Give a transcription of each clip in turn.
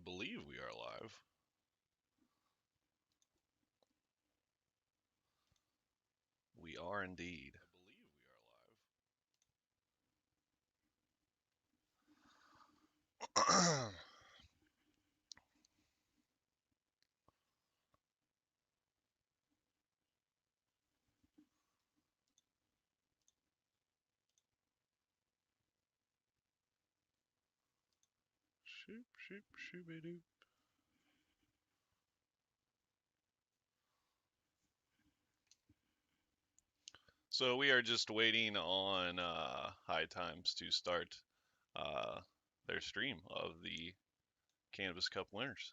believe we are live. We are indeed. I believe we are live. Shoop, shoop, shooby-doop. So we are just waiting on High Times to start their stream of the Cannabis Cup winners.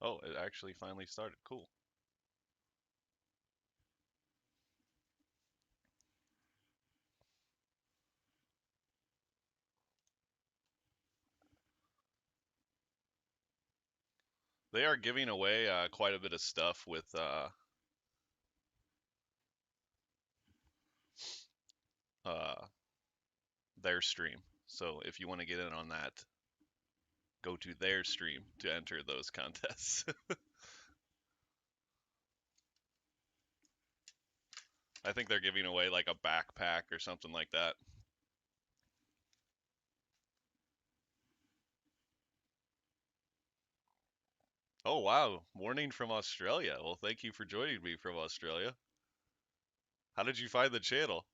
Oh, it actually finally started. Cool. They are giving away quite a bit of stuff with their stream. So if you want to get in on that, go to their stream to enter those contests. I think they're giving away like a backpack or something like that. Oh, wow. Warning from Australia. Well, thank you for joining me from Australia. How did you find the channel?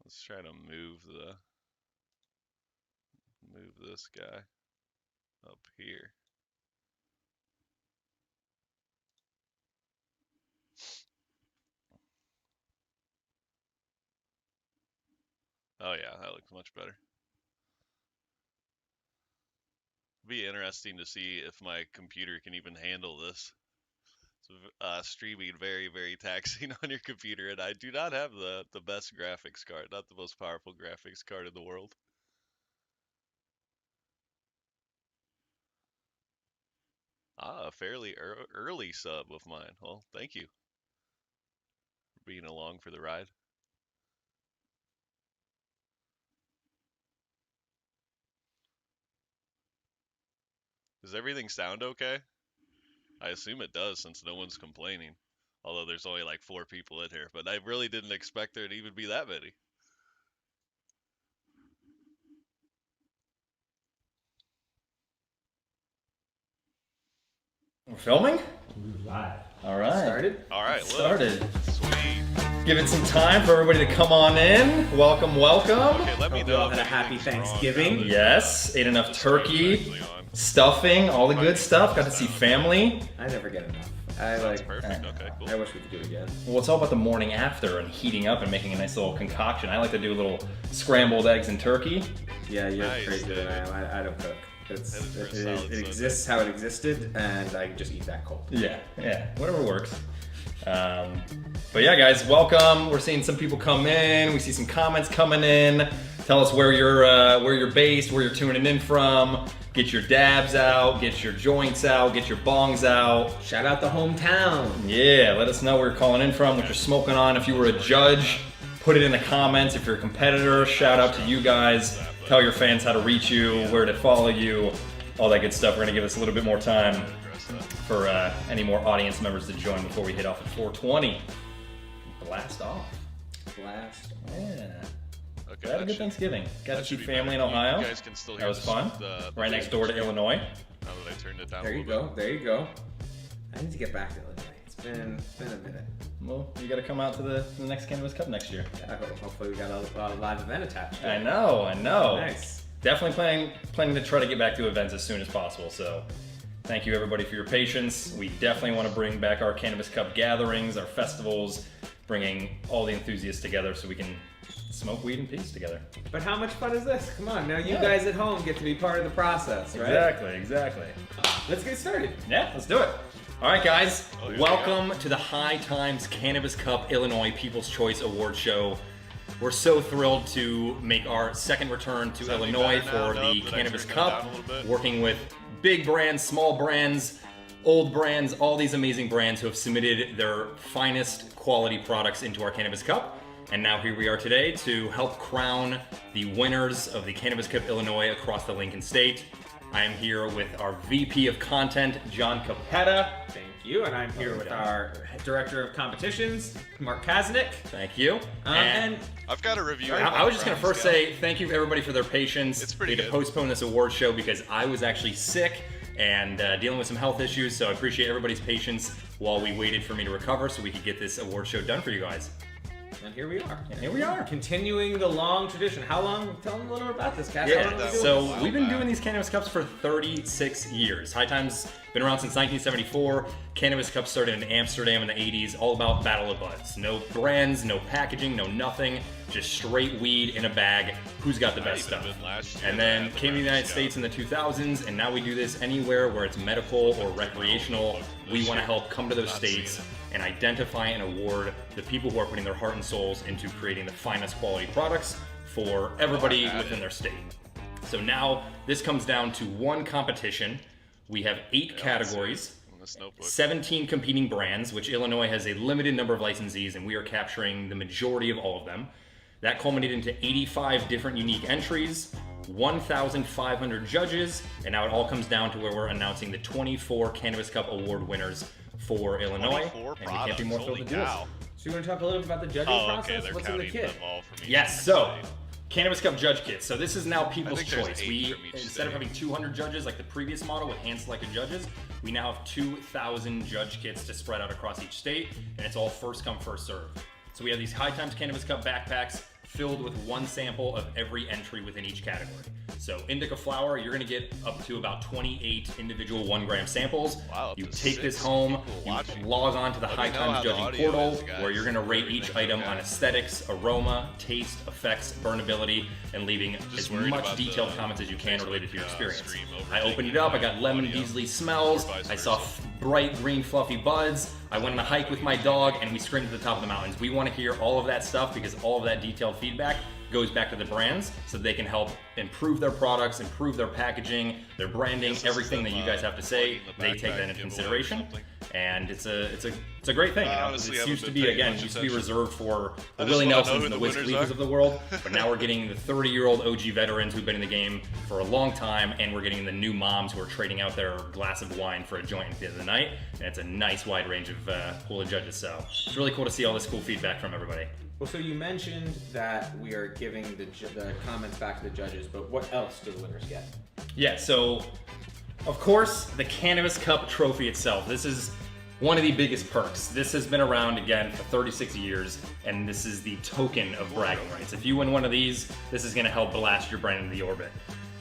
Let's try to move this guy up here. Oh yeah, that looks much better. Be interesting to see if my computer can even handle this. Streaming very, very taxing on your computer, and I do not have the best graphics card, not the most powerful graphics card in the world. Ah, a fairly early sub of mine. Well, thank you for being along for the ride. Does everything sound okay? I assume it does since no one's complaining. Although there's only like 4 people in here, but I really didn't expect there to even be that many. We're filming? Live. All right. Started? All right, Started. Sweet. Give it some time for everybody to come on in. Welcome, welcome. Okay, let me Hope know you all if had a happy anything's wrong Thanksgiving. now that Yes, ate enough the stream's turkey, actually on. stuffing, all the good stuff. Got to see family. I never get enough. That's perfect. Okay, cool. I wish we could do it again. Well, it's all about the morning after and heating up and making a nice little concoction. I like to do a little scrambled eggs and turkey. Yeah, you're Nice, crazier than I dude. am. I don't cook. Headed for a salad It Sunday. exists how it existed, and I just eat that cold. Yeah, whatever works. But yeah, guys, welcome. We're seeing some people come in. We see some comments coming in. Tell us where you're based, where you're tuning in from. Get your dabs out, get your joints out, get your bongs out. Shout out the hometown. Yeah, let us know where you're calling in from, what you're smoking on. If you were a judge, put it in the comments. If you're a competitor, shout out to you guys. Tell your fans how to reach you, where to follow you, all that good stuff. We're gonna give us a little bit more time for any more audience members to join before we hit off at 4:20. Blast off. Blast. Yeah. Okay, I had a good Thanksgiving. Got to see family in Ohio. You guys can still hear That was this- fun. the Right next door to Illinois. Now that I turned it down There a you little go. There you go. I need to get back to Illinois. It's been a minute. Well, you got to come out to the next Cannabis Cup next year. Yeah, hopefully we got a live event attached. I know. Nice. Definitely planning to try to get back to events as soon as possible. So, thank you everybody for your patience. We definitely want to bring back our Cannabis Cup gatherings, our festivals, bringing all the enthusiasts together so we can smoke weed in peace together. But how much fun is this? Come on, now you Yeah. guys at home get to be part of the process, right? Exactly. Let's get started. Yeah, let's do it. All right, guys. Oh, here we Welcome to the High Times Cannabis Cup Illinois People's Choice Award Show. We're so thrilled to make our second return to Sound Illinois better now, for Nub, the that I Cannabis turned it down Cup, a little bit? working with big brands, small brands, Old Brands, all these amazing brands who have submitted their finest quality products into our Cannabis Cup. And now here we are today to help crown the winners of the Cannabis Cup Illinois across the Lincoln State. I am here with our VP of Content, John Capetta. Thank you, and I'm here with our Director of Competitions, Mark Kaznick. Thank you. And I've got a review. I was just going to first say thank you everybody for their patience. It's pretty We had to good. postpone this award show because I was actually sick and dealing with some health issues, so I appreciate everybody's patience while we waited for me to recover so we could get this award show done for you guys. And here we are. And here we are. Continuing the long tradition. How long? Tell them a little about this, Cass. Yeah, How long have we been doing so this? we've been doing these Cannabis Cups for 36 years. High Times been around since 1974. Cannabis Cups started in Amsterdam in the 80s, all about Battle of Buds. No brands, no packaging, no nothing, just straight weed in a bag. Who's got the best stuff? And then came to the United States in the 2000s, and now we do this anywhere where it's medical or recreational. We want to help come to those states and identify and award the people who are putting their heart and souls into creating the finest quality products for everybody within their state. So now this comes down to one competition. We have 8 categories, 17 competing brands, which Illinois has a limited number of licensees, and we are capturing the majority of all of them. That culminated into 85 different unique entries, 1,500 judges, and now it all comes down to where we're announcing the 24 Cannabis Cup Award winners for Illinois. 24 And we can't be more thrilled to do this. So you want to talk a little bit about the judging Oh, process? okay, they're What's in the counting kit? them all from each Yes, so state. Cannabis Cup judge kits. So this is now people's I think there's choice. 8 We from each instead of state. having 200 judges like the previous model with hand-selected judges, we now have 2,000 judge kits to spread out across each state, and it's all first come, first serve. So we have these High Times Cannabis Cup backpacks filled with one sample of every entry within each category. So indica flower, you're gonna get up to about 28 individual 1-gram samples. Wow, You up to take this 6 home, people you watching. log on to the Let High me know Times how the judging audio portal is, guys. where you're gonna rate each Everything's item okay. on aesthetics, aroma, taste, effects, burnability, and leaving as worried much about detailed the comments as you can related to your Facebook, experience. stream I opened it up, I got lemon audio, Beasley smells, or vice I saw versa. bright green fluffy buds, I went on a hike with my dog, and we screamed to the top of the mountains. We want to hear all of that stuff because all of that detailed feedback goes back to the brands so they can help improve their products, improve their packaging, their branding, This is everything that them, you guys have to say. plugging the They take backpack that into giveaway or consideration, something. and it's a great thing. You know? honestly It haven't used to been be paying much used to be attention. reserved for the I just Willie wanna know Nelsons who and the the Wiz winners Khalifa's are. of the world, but now we're getting the 30-year-old OG veterans who've been in the game for a long time, and we're getting the new moms who are trading out their glass of wine for a joint at the end of the night, and it's a nice wide range of pool of judges. So it's really cool to see all this cool feedback from everybody. Well, so you mentioned that we are giving the comments back to the judges, but what else do the winners get? Yeah, so of course, the Cannabis Cup trophy itself. This is one of the biggest perks. This has been around again for 36 years, and this is the token of bragging rights. If you win one of these, this is gonna help blast your brand into the orbit.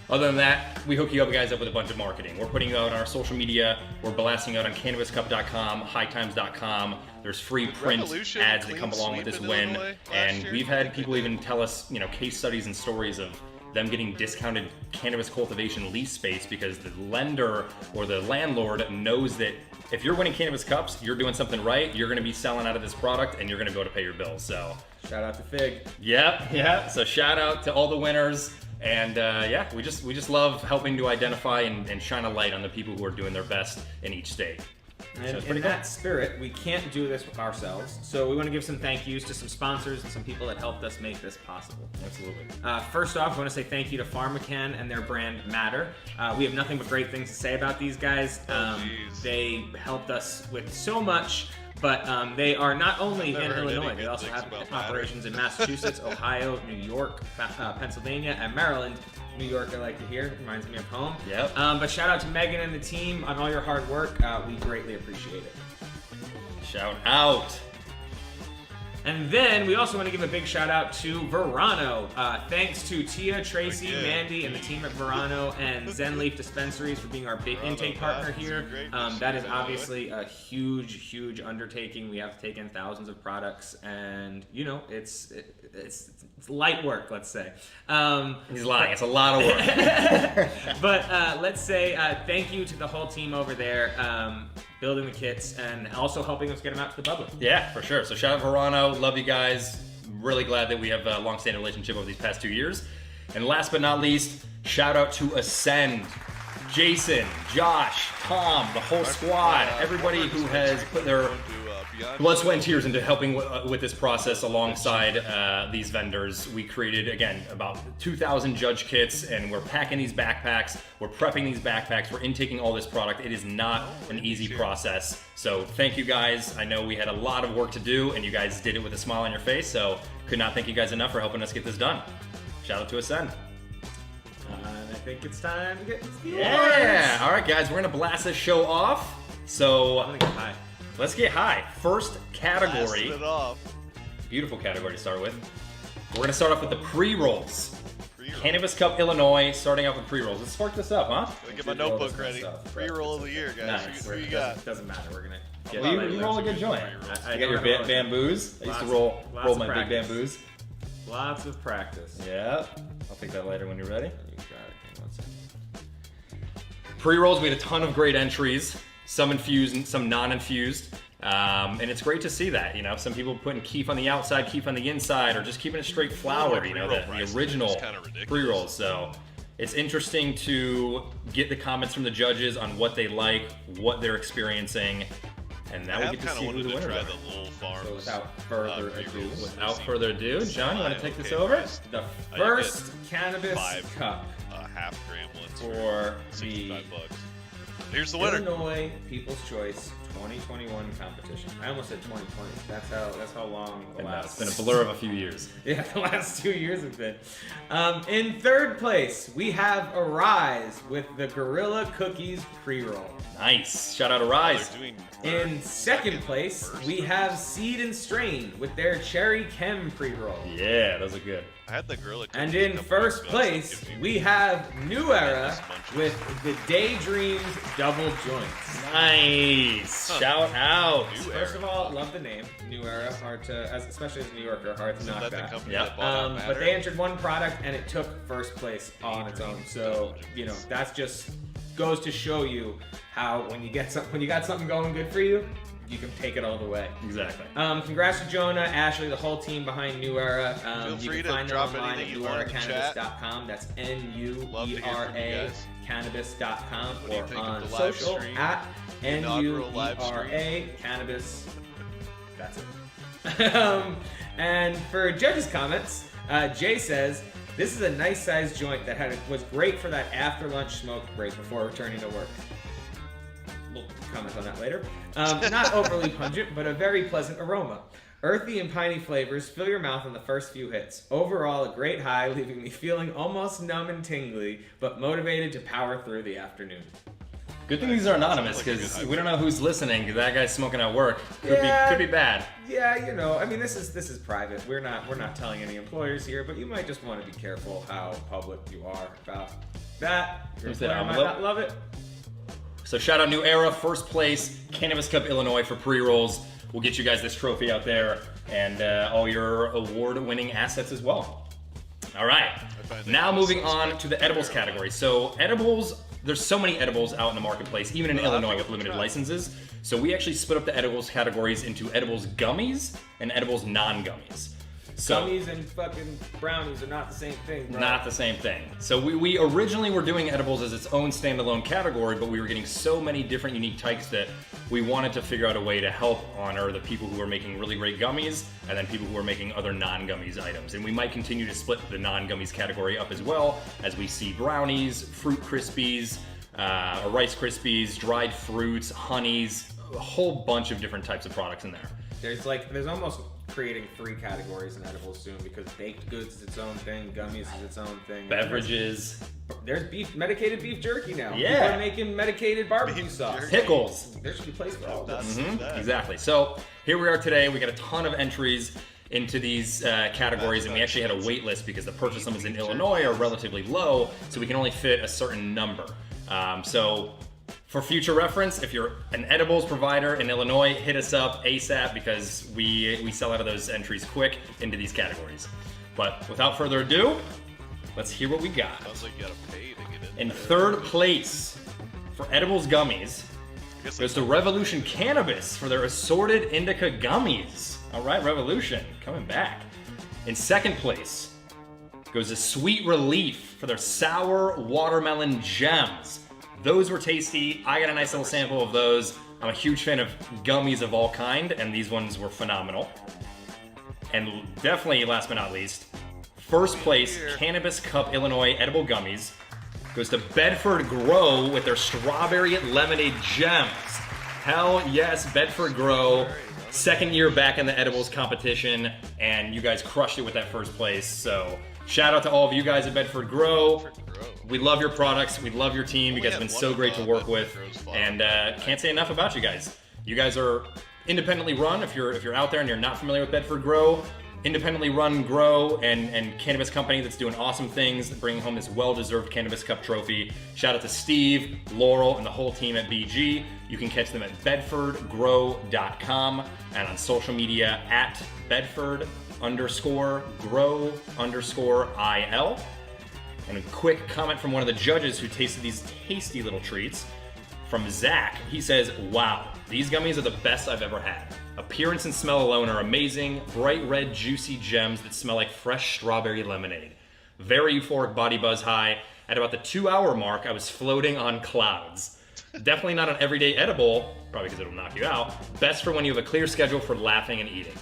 Other than that, we hook you guys up with a bunch of marketing. We're putting you out on our social media. We're blasting out on CannabisCup.com, HighTimes.com. There's free print Revolution ads that clean come along with sweep this in win. Illinois last And year? we've had people even tell us, case studies and stories of them getting discounted cannabis cultivation lease space because the lender or the landlord knows that if you're winning Cannabis Cups, you're doing something right. You're going to be selling out of this product, and you're going to be able to pay your bills. So, Shout out to Fig. yeah. So shout out to all the winners. And we just love helping to identify and shine a light on the people who are doing their best in each state. And it's in pretty that spirit, we can't do this ourselves, so we want to give some thank yous to some sponsors and some people that helped us make this possible. Absolutely. First off, I want to say thank you to PharmaCann and their brand Matter. We have nothing but great things to say about these guys. Jeez. They helped us with so much, but they are not only in never heard any Illinois, good they also things have about Matter. operations in Massachusetts, Ohio, New York, Pennsylvania, and Maryland. New York, I like to hear. Reminds me of home. Yep. But shout out to Megan and the team on all your hard work. We greatly appreciate it. Shout out. And then we also want to give a big shout out to Verano. Thanks to Tia, Tracy, Again. Mandy, and the team at Verano and Zen Leaf Dispensaries for being our big intake partner here. That is obviously a huge undertaking. We have to take in thousands of products, and it's light work, let's say. He's lying. It's a lot of work. But let's say thank you to the whole team over there, building the kits and also helping us get them out to the public. Yeah, for sure. So shout out Verano. Love you guys. Really glad that we have a long-standing relationship over these past 2 years. And last but not least, shout out to Ascend. Jason, Josh, Tom, the whole squad, everybody who has put their blood, sweat, and tears into helping with this process alongside these vendors. We created, again, about 2,000 judge kits, and we're packing these backpacks, we're prepping these backpacks, we're intaking all this product. It is not an easy process. So thank you guys. I know we had a lot of work to do, and you guys did it with a smile on your face, so could not thank you guys enough for helping us get this done. Shout out to Ascend. I think it's time to get the Yeah! All right, guys, we're gonna blast this show off. So I'm gonna get high. Let's get high. First category. Blasting it off. Beautiful category to start with. We're gonna start off with the pre-rolls. Cannabis Cup, Illinois, starting off with pre-rolls. Let's spark this up, huh? Let me get my notebook ready. Pre-roll of the year, guys. Nice. Who you got? Doesn't matter. We're gonna get Well, you roll a good joint. I You got your don't know. bamboos. I used to Lots roll of my big practice. bamboos. Lots of practice. Yeah. I'll take that later when you're ready. You got it. Hang on a second. Pre-rolls, we had a ton of great entries. Some infused and some non-infused. And it's great to see that, you know, some people putting keef on the outside, keef on the inside, or just keeping it straight flower, you know, the original pre-rolls. So it's interesting to get the comments from the judges on what they like, what they're experiencing, and now we get to see who the winners are. The Lowell Farms. So without further ado, Without further ado, John, you want to take this over? the first Cannabis Cup half gram ones for the 65 bucks. Here's the winner. Illinois People's Choice 2021 competition. I almost said 2020. That's how long the last. It's been a blur of a few years. Yeah, the last 2 years have been. In third place, we have AERIZ with the Gorilla Cookies pre-roll. Nice. Shout out AERIZ. In second place, we have Seed and Strain with their Cherry Chem pre-roll. Yeah, those are good. I had the Gorilla Cookies. And in first place, we have New Era with the Daydreams Double Joints. Nice. Shout out. First of all, love the name New Era. Hard to, especially as a New Yorker, hard to knock that. Yeah. But they entered one product and it took first place on its own. So you know that's just goes to show you how when you got something going good for you, you can take it all the way. Exactly. Congrats to Jonah, Ashley, the whole team behind New Era. Feel You can find them online at nueracannabis.com. That's NUERA cannabis.com or on social at NUERA cannabis. That's it. And for judges' comments, Jay says, this is a nice sized joint that was great for that after lunch smoke break before returning to work. We'll comment on that later. Not overly pungent, but a very pleasant aroma. Earthy and piney flavors fill your mouth in the first few hits. Overall, a great high, leaving me feeling almost numb and tingly, but motivated to power through the afternoon. Good thing these are anonymous, because we don't know who's listening. That guy's smoking at work. Could be bad. Yeah, you know, I mean, this is private. We're not telling any employers here, but you might just want to be careful how public you are about that. Your employer might not love it. So shout out New Era, first place, Cannabis Cup Illinois for pre-rolls. We'll get you guys this trophy out there and all your award-winning assets as well. All right, now moving on to the edibles category. So edibles, there's so many edibles out in the marketplace, even in Illinois with limited licenses. So we actually split up the edibles categories into edibles gummies and edibles non-gummies. So, gummies and fucking brownies are not the same thing, bro. Not the same thing. So we originally were doing edibles as its own standalone category, but we were getting so many different unique types that we wanted to figure out a way to help honor the people who are making really great gummies and then people who are making other non-gummies items. And we might continue to split the non-gummies category up as well as we see brownies, fruit crispies, Rice Krispies, dried fruits, honeys, a whole bunch of different types of products in there. There's almost creating 3 categories in edibles soon because baked goods is its own thing, gummies is its own thing. Beverages. There's medicated beef jerky now. Yeah. People are making medicated barbecue sauce. Pickles. There should be place for all this. Exactly. So here we are today. We got a ton of entries into these categories, and we actually had a wait list because the purchase limits in Illinois are relatively low, so we can only fit a certain number. So for future reference, if you're an edibles provider in Illinois, hit us up ASAP because we sell out of those entries quick into these categories. But without further ado, let's hear what we got. Sounds like you gotta pay to get In third place for edibles gummies goes to Revolution Cannabis for their assorted indica gummies. All right, Revolution coming back. In second place goes to Sweet Relief for their sour watermelon gems. Those were tasty. I got a nice little sample of those. I'm a huge fan of gummies of all kind, and these ones were phenomenal. And definitely, last but not least, first place, Cannabis Cup Illinois edible gummies goes to Bedford Grow with their strawberry lemonade gems. Hell yes, Bedford Grow. Second year back in the edibles competition, and you guys crushed it with that first place. So shout out to all of you guys at Bedford Grow. We love your products. We love your team. You guys have been so great to work with, and can't say enough about you guys. You guys are independently run. If you're out there and you're not familiar with Bedford Grow, independently run, grow, and cannabis company that's doing awesome things, bringing home this well-deserved Cannabis Cup trophy. Shout out to Steve, Laurel, and the whole team at BG. You can catch them at bedfordgrow.com and on social media at bedford_grow_IL. And a quick comment from one of the judges who tasted these tasty little treats. From Zach, he says, wow, these gummies are the best I've ever had. Appearance and smell alone are amazing. Bright red, juicy gems that smell like fresh strawberry lemonade. Very euphoric body buzz high. At about the 2-hour mark, I was floating on clouds. Definitely not an everyday edible, probably because it'll knock you out. Best for when you have a clear schedule for laughing and eating.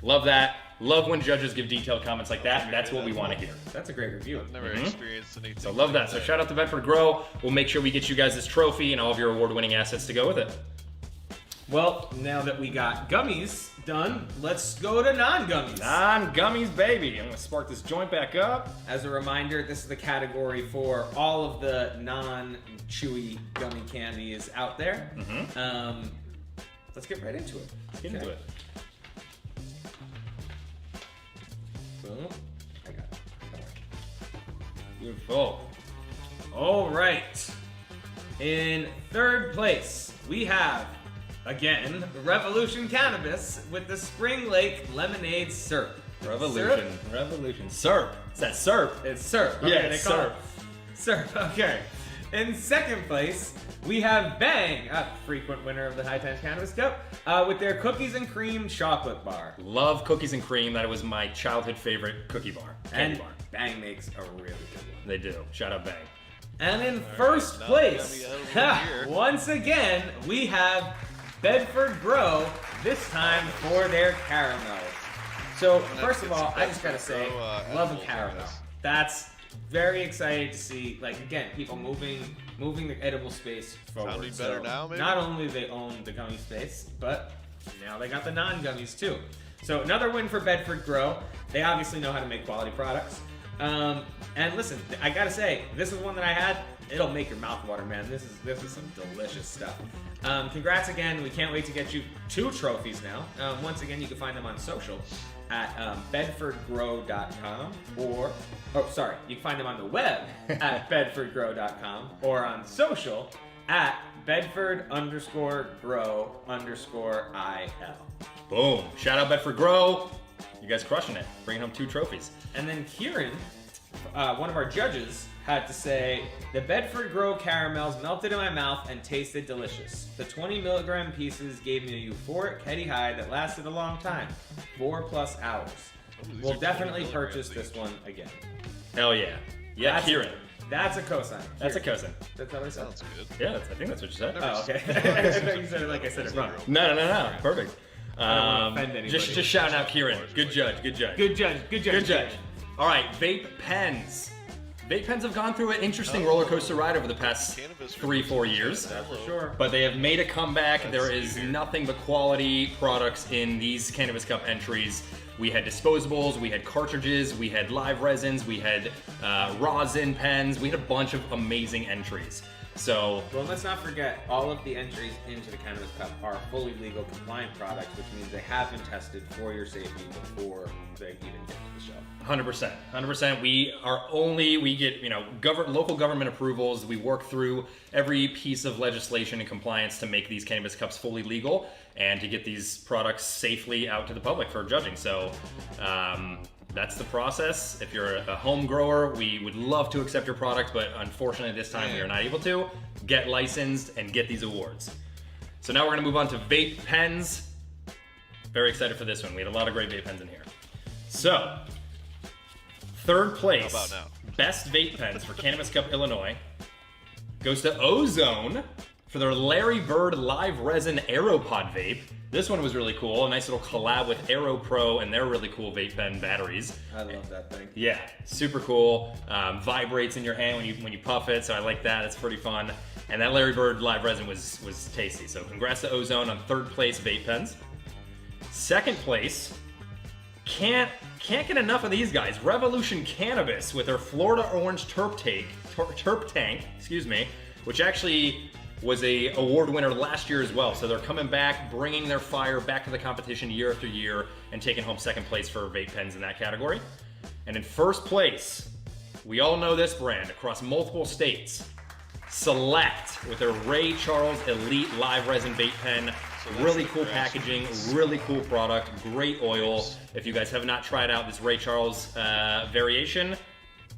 Love that. Love when judges give detailed comments like that. That's what we want to hear. That's a great review. I've never experienced anything. So love that. So shout out to Bedford Grow. We'll make sure we get you guys this trophy and all of your award-winning assets to go with it. Well, now that we got gummies done, let's go to non-gummies. Non-gummies, baby. I'm gonna spark this joint back up. As a reminder, this is the category for all of the non-chewy gummy candies out there. Let's get right into it. Let's get into it. Boom. I got it. Beautiful. All right. In third place, we have, again, Revolution Cannabis with the Spring Lake Lemonade SURP. Revolution. SURP. Is that SURP? It's SURP. Okay, Yeah, they call SURP. it SURP, okay. In second place, we have BHANG, a frequent winner of the High Times Cannabis Cup, with their Cookies and Cream Chocolate Bar. Love cookies and cream. That was my childhood favorite cookie bar. Candy And bar. BHANG makes a really good one. They do. Shout out Bang. And in first place, once again, we have Bedford Grow, this time for their caramels. So, first of all, I just gotta say, love a caramel. That's very exciting to see, like, again, people moving the edible space forward. Sounding better now, maybe? Not only they own the gummy space, but now they got the non-gummies too. So another win for Bedford Grow. They obviously know how to make quality products. And listen, I gotta say, this is one that I had. It'll make your mouth water, man. This is some delicious stuff. Congrats again. We can't wait to get you 2 trophies now. Once again, you can find them on social at bedfordgrow.com you can find them on the web at bedfordgrow.com or on social at bedford_grow_IL. Boom. Shout out Bedford Grow. You guys crushing it. Bringing home 2 trophies. And then Kieran, one of our judges, had to say, the Bedford Grow caramels melted in my mouth and tasted delicious. The 20 milligram pieces gave me a euphoric heady high that lasted a long time, 4+ hours. We'll definitely purchase this one again. Hell yeah. Yeah, Kieran. That's a cosign. That's a cosign. That's how I said it. Sounds good. Yeah, I think that's what you said. Oh, okay. I thought you said it like I said it wrong. No. Perfect. don't wanna offend anybody. Just shouting out Kieran. Good judge. Good judge. All right, vape pens. Vape pens have gone through an interesting roller coaster ride over the past 3-4 years. That's for sure. But they have made a comeback. There is nothing but quality products in these Cannabis Cup entries. We had disposables, we had cartridges, we had live resins, we had rosin pens. We had a bunch of amazing entries. So, well, let's not forget, all of the entries into the Cannabis Cup are fully legal compliant products, which means they have been tested for your safety before they even get to the shelf. 100%. We get, local government approvals. We work through every piece of legislation and compliance to make these Cannabis Cups fully legal and to get these products safely out to the public for judging. So, that's the process. If you're a home grower, we would love to accept your product, but unfortunately this time we are not able to. Get licensed and get these awards. So now we're gonna move on to vape pens. Very excited for this one. We had a lot of great vape pens in here. So, third place, How about now? best vape pens for Cannabis Cup Illinois goes to Ozone for their Larry Bird Live Resin AeroPod vape. This one was really cool. A nice little collab with AIRO Pro and their really cool vape pen batteries. I love that thing. Yeah, super cool. Vibrates in your hand when you puff it, so I like that. It's pretty fun. And that Larry Bird Live Resin was tasty. So congrats to Ozone on 3rd place vape pens. 2nd place, can't get enough of these guys. Revolution Cannabis with their Florida Orange Terp tank, which actually was a award winner last year as well. So they're coming back, bringing their fire back to the competition year after year and taking home 2nd place for vape pens in that category. And in 1st place, we all know this brand across multiple states. Select with their Ray Charles Elite Live Resin vape pen. Really cool packaging, really cool product, great oil. If you guys have not tried out this Ray Charles variation,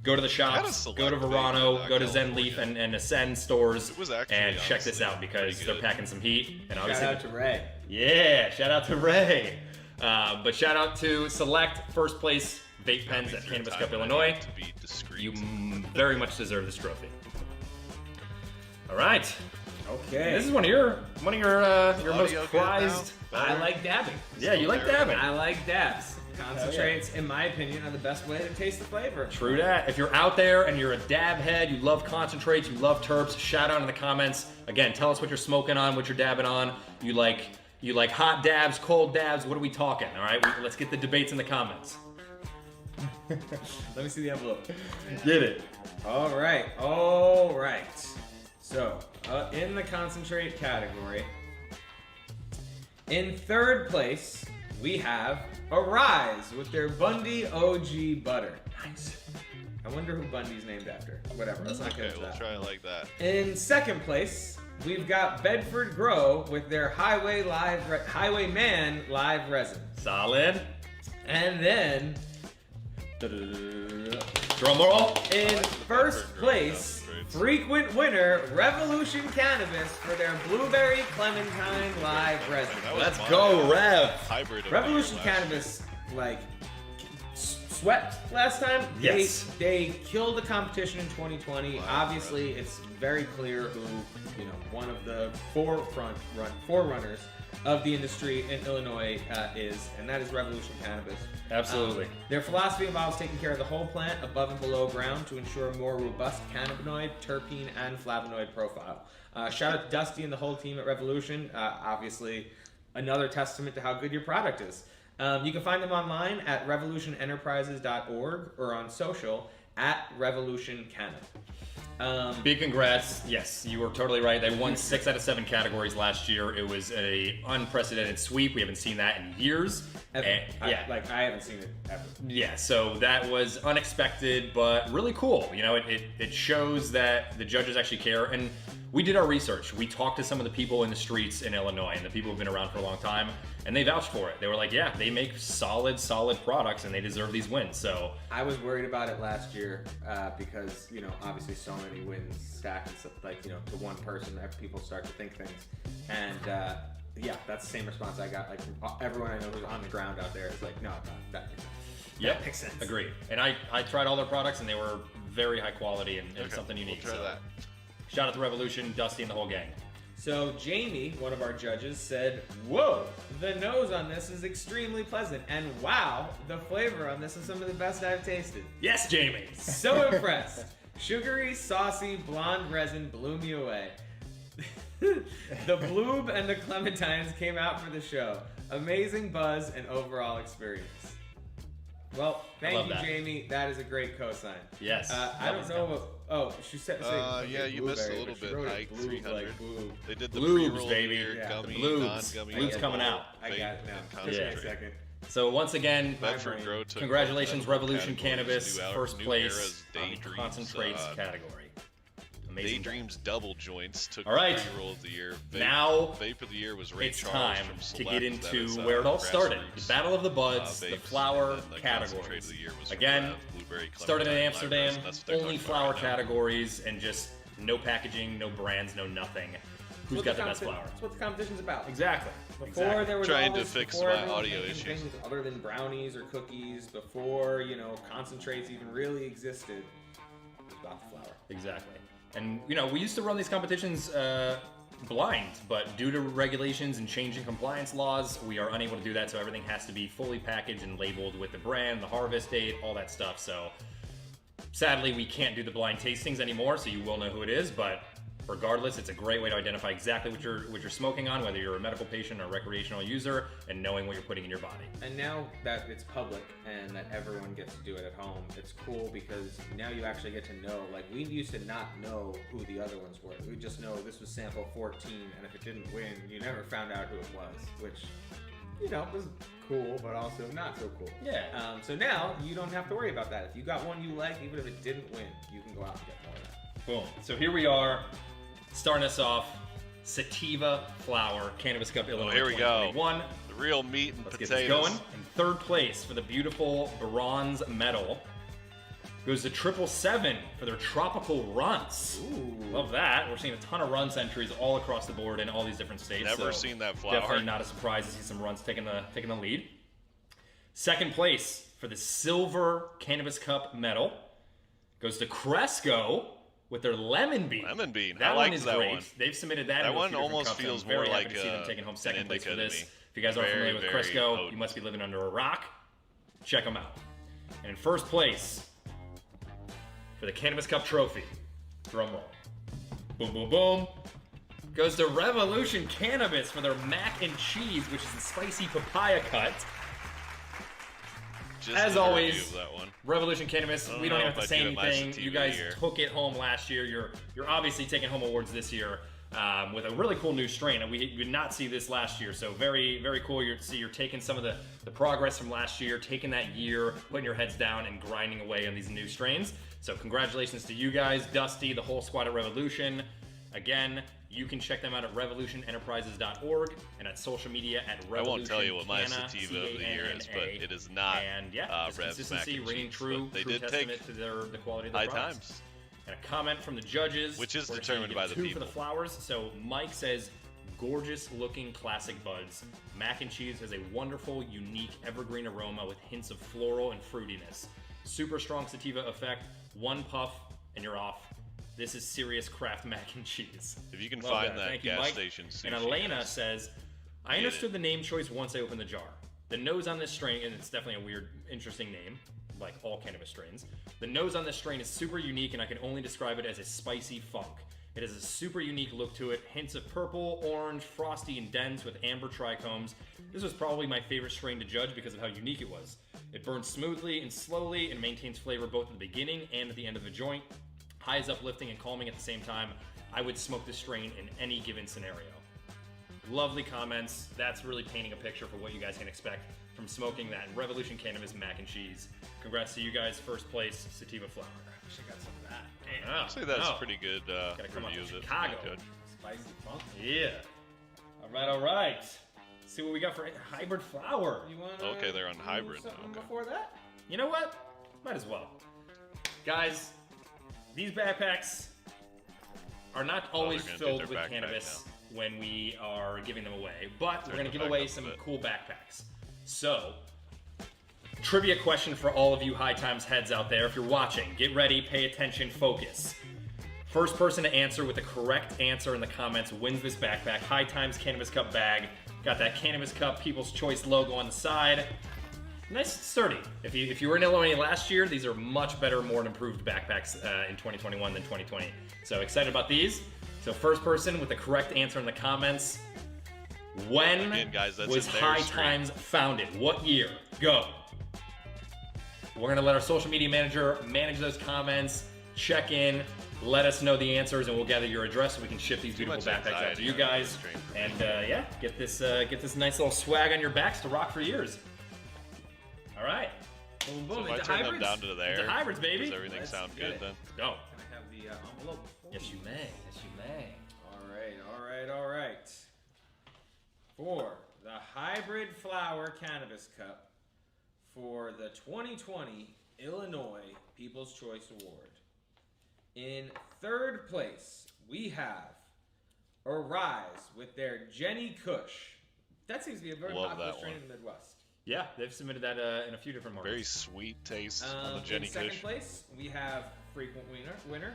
go to the shops, go to Verano, go to Zen Leaf and Ascend stores, and check this out because they're packing some heat. And obviously, shout out to Ray. Yeah, shout out to Ray. But shout out to Select, 1st place vape pens at Cannabis Cup, Illinois. You very much deserve this trophy. All right. Okay. This is one of your most prized. I like dabbing. Yeah, you like dabbing. I like dabs. Concentrates, in my opinion, are the best way to taste the flavor. True that. If you're out there and you're a dab head, you love concentrates, you love terps, shout out in the comments. Again, tell us what you're smoking on, what you're dabbing on. You like hot dabs, cold dabs. What are we talking? All right, let's get the debates in the comments. Let me see the envelope. Get it. All right. So, in the concentrate category, in 3rd place, we have AERIZ with their Bundy OG butter. Nice. I wonder who Bundy's named after. Whatever, let's not get into that. We'll try it like that. In 2nd place, we've got Bedford Grow with their Highwayman Live Resin. Solid. And then, drum roll. in 1st place, frequent winner, Revolution Cannabis for their Blueberry Clementine Live Resin. Let's go, Rev. Hybrid Revolution Cannabis, swept last time. Yes. They killed the competition in 2020. Obviously, it's very clear who, one of the forerunners of the industry in Illinois is, and that is Revolution Cannabis. Absolutely. Their philosophy involves taking care of the whole plant above and below ground to ensure a more robust cannabinoid, terpene, and flavonoid profile. Shout out to Dusty and the whole team at Revolution. Obviously, another testament to how good your product is. You can find them online at revolutionenterprises.org or on social at Revolution Cannab. Big congrats. Yes, you were totally right. They won 6 out of 7 categories last year. It was an unprecedented sweep. We haven't seen that in years. I haven't seen it ever. Yeah, so that was unexpected, but really cool. It shows that the judges actually care. And we did our research. We talked to some of the people in the streets in Illinois and the people who've been around for a long time, and they vouched for it. They were like, yeah, they make solid products and they deserve these wins. So I was worried about it last year because, obviously so many wins stack and stuff, to one person that people start to think things. And that's the same response I got. From everyone I know who's on the ground out there is like, no, that makes sense. Yep, makes sense. Agreed. And I tried all their products and they were very high quality and something unique. We'll try that. Shout out to Revolution, Dusty, and the whole gang. So Jamie, one of our judges, said, "Whoa, the nose on this is extremely pleasant, and wow, the flavor on this is some of the best I've tasted." Yes, Jamie. So impressed. Sugary, saucy, blonde resin blew me away. The Bloob and the Clementines came out for the show. Amazing buzz and overall experience. Well, thank you, Jamie. That is a great cosign. Yes. I don't know what... Oh, she said... you missed a little bit. High 300. Bloob. They did the Bloobs, pre-roll baby. gummy, Bloobs. non-gummy. Bloobs coming out. I got it now. Yeah. Give me a second. So once again, Bedford Grow took congratulations, Revolution categories, Cannabis, first place on Daydreams, concentrates category. Amazing. Daydreams double joints took all right. the pre-roll of the year. Now Vape of the year was Ray it's Charles time from to Select. get into That is, where it all started. Grassroots, The Battle of the Buds, the vapes, flower and then the categories. concentrate of the year was from Again, Rev, Blueberry, started in Clementine, Amsterdam, Live Resin. That's what they're only talking about flower right now. categories, and just no packaging, no brands, no nothing. Who's got the best flower? That's what the competition's about. Exactly. Before there was Trying all to this, fix before my everyone was audio making issues. things other than brownies or cookies, before concentrates even really existed, it was about the flower. Exactly. And, you know, we used to run these competitions blind, but due to regulations and changing compliance laws, we are unable to do that, so everything has to be fully packaged and labeled with the brand, the harvest date, all that stuff. So sadly, we can't do the blind tastings anymore, so you will know who it is, but regardless, it's a great way to identify exactly what you're smoking on, whether you're a medical patient or a recreational user, and knowing what you're putting in your body. And now that it's public and that everyone gets to do it at home, it's cool because now you actually get to know. Like, we used to not know who the other ones were. We just know this was sample 14, and if it didn't win, you never found out who it was, which, you know, was cool, but also not so cool. Yeah. So now you don't have to worry about that. If you got one you like, even if it didn't win, you can go out and get more of that. Boom. So here we are, starting us off, Sativa Flower, Cannabis Cup, Illinois. Here we go. 2021. The real meat and Let's potatoes. get this going. In third place for the beautiful bronze medal goes to 777 for their tropical RUNTZ. Ooh. Love that. We're seeing a ton of RUNTZ entries all across the board in all these different states. Never so seen that flower. Definitely not a surprise to see some RUNTZ taking the lead. Second place for the silver Cannabis Cup medal goes to CRESCO with their lemon bean. Lemon bean. That I like one is that great. one. They've submitted that. That into a one few different almost cups. feels I'm very more happy like to see them a- taking home an second place for indica to this. me. If you guys aren't Very, familiar with very CRESCO, potent. you must be living under a rock. Check them out. And in first place for the Cannabis Cup trophy, drum roll, boom, boom, boom, goes to Revolution Cannabis for their mac and cheese, which is the spicy papaya cut. Just As did a always, review of that one. Revolution Cannabis, don't we don't know even have if to I'd say do it my anything. sativa You guys year. took it home last year. You're obviously taking home awards this year with a really cool new strain. And we did not see this last year, so very, very cool. You're taking some of the progress from last year, taking that year, putting your heads down and grinding away on these new strains. So congratulations to you guys, Dusty, the whole squad at Revolution. Again, you can check them out at revolutionenterprises.org and at social media at Revolution. I won't tell you what my Canna, sativa of the year is, but CANNA. it is not And yeah, Rev's consistency, mac and reigning cheese, true, but they true did testament take to the quality of their High products. Times. And a comment from the judges, Which is we're determined gonna by give the two for the people. flowers. So Mike says, gorgeous looking classic buds. Mac and cheese has a wonderful, unique evergreen aroma with hints of floral and fruitiness. Super strong sativa effect. One puff and you're off. This is serious craft mac and cheese. If you can Love find that Thank you, gas Mike. station sushi. And Elena says, I Get understood it. the name choice once I opened the jar. The nose on this strain, and it's definitely a weird, interesting name, like all cannabis strains. The nose on this strain is super unique, and I can only describe it as a spicy funk. It has a super unique look to it, hints of purple, orange, frosty, and dense with amber trichomes. This was probably my favorite strain to judge because of how unique it was. It burns smoothly and slowly and maintains flavor both at the beginning and at the end of the joint. High is uplifting and calming at the same time. I would smoke this strain in any given scenario. Lovely comments. That's really painting a picture for what you guys can expect from smoking that Revolution Cannabis mac and cheese. Congrats to you guys, first place, Sativa Flower. I wish I got some of that. Damn. Actually, that's Oh. pretty good Gotta come up reviews. to It's Chicago. not good. Spicy funk. Yeah. All right. See what we got for hybrid flower. You want Okay, they're on hybrid now, something okay. before that? You know what? Might as well. Guys, these backpacks are not always they're gonna filled take with their backpack cannabis when we are giving them away, but we're Turn going to the give back away up a some bit. cool backpacks. So, trivia question for all of you High Times heads out there. If you're watching, get ready, pay attention, focus. First person to answer with the correct answer in the comments wins this backpack. High Times Cannabis Cup bag. Got that Cannabis Cup People's Choice logo on the side. Nice, sturdy. If you were in Illinois last year, these are much better, more improved backpacks in 2021 than 2020. So excited about these. So first person with the correct answer in the comments. When Again, guys, that's was in their High stream. Times founded? What year? Go. We're gonna let our social media manager manage those comments, check in, let us know the answers, and we'll gather your address so we can ship these Too beautiful much backpacks out to anxiety you on guys. this train for And yeah, get this nice little swag on your backs to rock for years. All right. Boom, boom. So if I Into turn them hybrids. down to there, Into hybrids, baby. does everything Let's sound get good it. then? Go. Can I have the envelope before? Yes, you may. Yes, you may. All right. For the Hybrid Flower Cannabis Cup for the 2020 Illinois People's Choice Award. In third place, we have AERIZ with their Jenny Kush. That seems to be a very Love popular that strain one. in the Midwest. Yeah, they've submitted that in a few different markets. Very sweet taste on the In Jenny second Kush. place, we have frequent winner,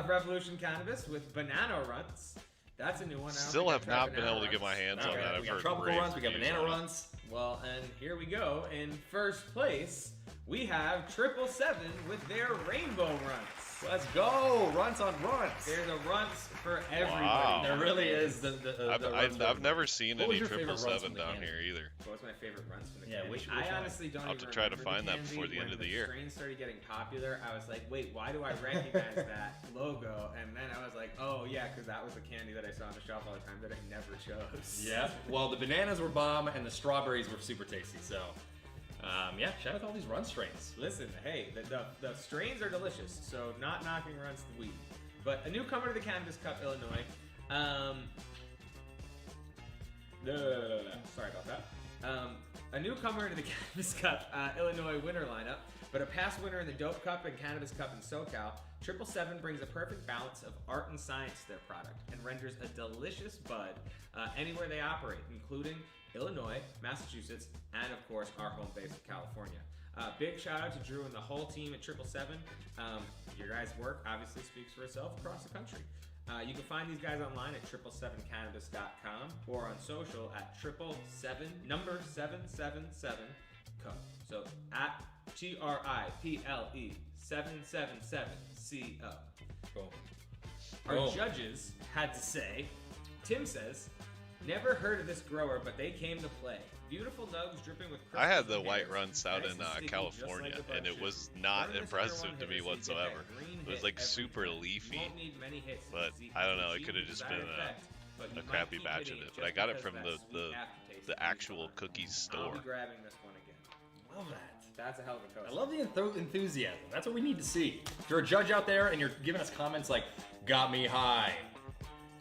Revolution Cannabis with banana runts. That's a new one. Still have not been able to get my hands on that. We got tropical runts, we got banana runts. Well, and here we go. In first place, we have 777 with their rainbow runts. Let's go! Runts on runts. There's a runts for everybody. Wow. There really is. I've never seen What was any your favorite runs 777 from the down candy? here either. What was my favorite runs from the Yeah, candy? which I one? honestly don't I'll even have to try to remember find the that before the candy. end of the When year. the strain started getting popular, I was like, wait, why do I recognize that logo? And then I was like, oh yeah, because that was the candy that I saw on the shelf all the time that I never chose. Yeah. Well, the bananas were bomb and the strawberries were super tasty. So, yeah, shout out to all these run strains. Listen, hey, the strains are delicious, so not knocking runs the weed. But a newcomer to the Cannabis Cup, Illinois. Sorry about that. A newcomer to the Cannabis Cup, Illinois winner lineup, but a past winner in the Dope Cup and Cannabis Cup in SoCal. 777 brings a perfect balance of art and science to their product and renders a delicious bud anywhere they operate, including Illinois, Massachusetts, and of course our home base of California. Big shout out to Drew and the whole team at 777. Your guys' work obviously speaks for itself across the country. You can find these guys online at 777cannabis.com or on social at 777 Co. So at TRIPLE 777 CO. Cool. Our judges had to say, Tim says, never heard of this grower, but they came to play. Beautiful nugs dripping with I had the crystals white and runs out nice in and sticky, California, just like a and it bunch was of- not Learn this impressive under to one me hitter so you get that whatsoever. green It was hit like every super time. You leafy, won't need many hits to but see I don't know. It achieve could have the just desired been effect, but you a might crappy keep batch hitting of it. it But I just got it because from of that sweet aftertaste the that you actual want. cookies I'll store. be grabbing this one again. Love that. That's a hell of a coaster. I love the enthusiasm. That's what we need to see. If you're a judge out there and you're giving us comments like, got me high,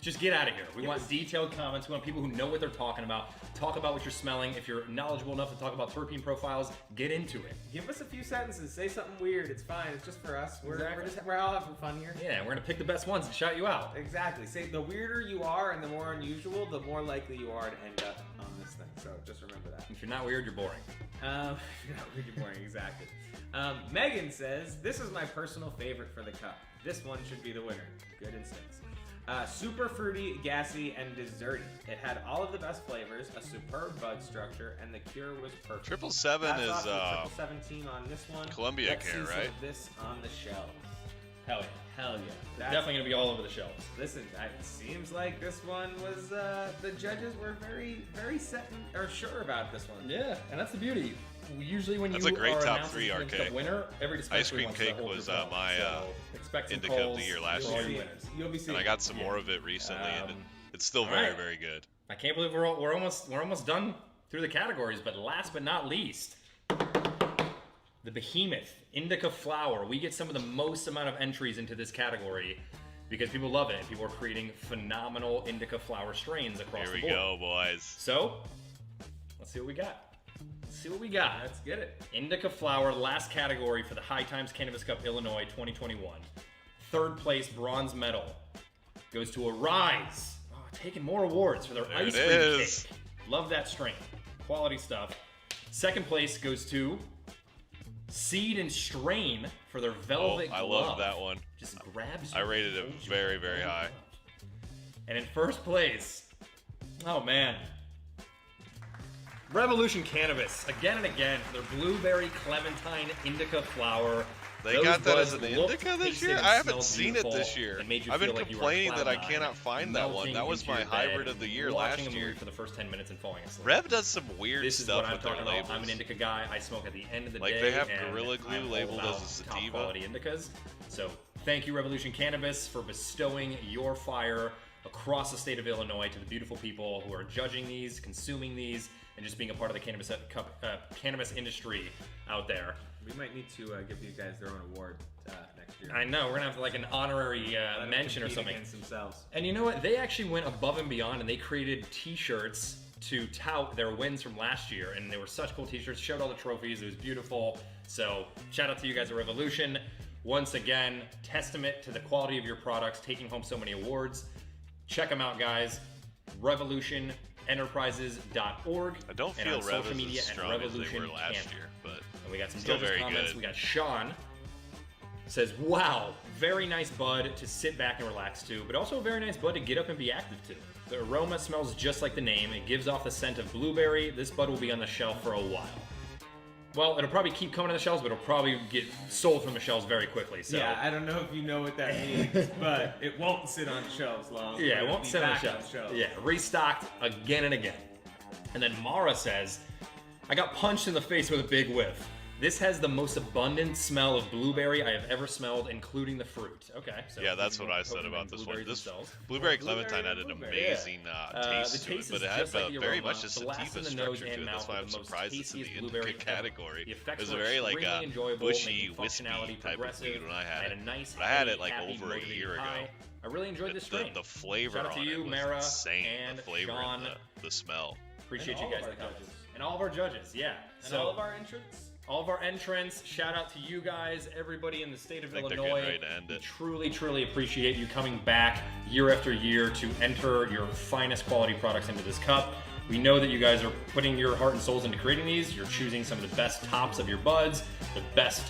just get out of here. We want detailed comments. We want people who know what they're talking about. Talk about what you're smelling. If you're knowledgeable enough to talk about terpene profiles, get into it. Give us a few sentences. Say something weird. It's fine. It's just for us. We're all having fun here. Yeah, we're gonna pick the best ones and shout you out. Exactly. Say the weirder you are and the more unusual, the more likely you are to end up on this thing. So just remember that. If you're not weird, you're boring. If you're not weird, you're boring. Exactly. Megan says, this is my personal favorite for the cup. This one should be the winner. Good instincts. Super fruity, gassy, and desserty. It had all of the best flavors, a superb bud structure, and the cure was perfect. 777 Hats is off to the 777 team on this one. Columbia Let's care, see some right? of this on the shelves. Hell yeah. Hell yeah. That's- Definitely gonna be all over the shelves. Listen, it seems like this one was, the judges were very, very set or sure about this one. Yeah, and that's the beauty. Usually when That's you a great are top announcing three, Cannabis RK. Cup winner, every dispensary Ice cream wants to cake hold was, your belt. my, So expect some Indica of the calls, year last you'll year. see See winners. it. You'll be seeing And I it. got some more of it recently, and it's still very, alright. very good. I can't believe we're almost done through the categories, but last but not least, the behemoth Indica flower. We get some of the most amount of entries into this category because people love it. People are creating phenomenal Indica flower strains across Here the we board. go, boys. So, let's see what we got. Let's get it. Indica flower, last category for the High Times Cannabis Cup Illinois 2021. Third place bronze medal goes to AERIZ. Oh, taking more awards for their There ice it cream is. cake. Love that strain. Quality stuff. Second place goes to Seed and Strain for their velvet I glove. love that one. Just grabs I you, rated it holds you very, like very a high. glove. And in first place, oh man, Revolution Cannabis, again and again, for their blueberry clementine indica flower. They Those got that as buds an looked, indica this tasted, year? and I haven't smelled seen it beautiful this year. and made you I've been feel like you were complaining on that I cloud cannot nine, find that one. melting That was into my your hybrid bed, of the year watching last a movie year. for the first 10 minutes and falling asleep. Rev does some weird This is stuff what I'm with their talking about. labels. I'm an indica guy. I smoke at the end of the Like, day. they have and Gorilla Glue I'm all labeled about as a top sativa. quality indicas. So thank you, Revolution Cannabis, for bestowing your fire across the state of Illinois to the beautiful people who are judging these, consuming these, and just being a part of the cannabis cannabis industry out there. We might need to give you guys their own award next year. I know, we're gonna have to like an honorary Let them mention or compete something. against themselves. And you know what? They actually went above and beyond, and they created T-shirts to tout their wins from last year, and they were such cool T-shirts. Showed all the trophies. It was beautiful. So shout out to you guys at Revolution. Once again, testament to the quality of your products, taking home so many awards. Check them out, guys. RevolutionEnterprises.org. I don't and feel on Rev social as media at strong as they Revolution were last Canada. year, but And we got some still judges' very comments. good. We got Sean. says, wow, very nice bud to sit back and relax to, but also a very nice bud to get up and be active to. The aroma smells just like the name. It gives off the scent of blueberry. This bud will be on the shelf for a while. Well, it'll probably keep coming to the shelves, but it'll probably get sold from the shelves very quickly. So. Yeah, I don't know if you know what that means, but it won't sit on shelves long. Yeah, it won't sit on the shelves. Yeah, restocked again and again. And then Mara says, I got punched in the face with a big whiff. This has the most abundant smell of blueberry I have ever smelled, including the fruit. Okay. So yeah, that's what I said about this one. This blueberry clementine had an amazing taste to it, but it had very much a sativa structure to it. That's why I'm surprised it's in the indica category. It was a very like bushy, wispy type of weed when I had it. But I had it like over a year ago. I really enjoyed this strain. The flavor on it was insane. The flavor and the smell. Appreciate you guys, the judges. And all of our judges, yeah. And all of our entrants. All of our entrants, shout out to you guys, everybody in the state of Illinois. We truly, truly appreciate you coming back year after year to enter your finest quality products into this cup. We know that you guys are putting your heart and souls into creating these. You're choosing some of the best tops of your buds, the best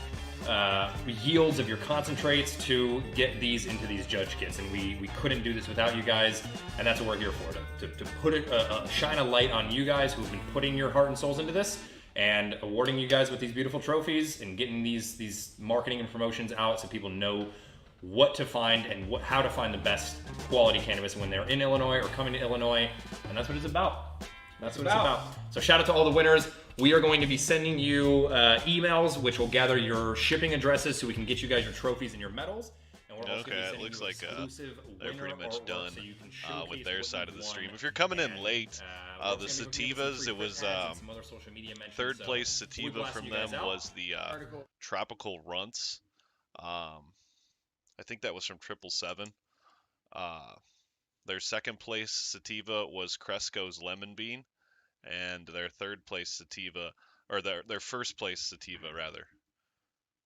yields of your concentrates to get these into these judge kits. And we couldn't do this without you guys, and that's what we're here for, to put it, shine a light on you guys who have been putting your heart and souls into this, and awarding you guys with these beautiful trophies and getting these marketing and promotions out so people know what to find and how to find the best quality cannabis when they're in Illinois or coming to Illinois. And that's what it's about. That's what it's about. So shout out to all the winners. We are going to be sending you emails which will gather your shipping addresses so we can get you guys your trophies and your medals. Okay, it looks like they're pretty much done with their side of the stream. If you're coming in late, the Sativas, it was third place Sativa from them was the Tropical RUNTZ. I think that was from 777. Their second place Sativa was Cresco's Lemon Bean, and their third place Sativa, or their first place Sativa rather,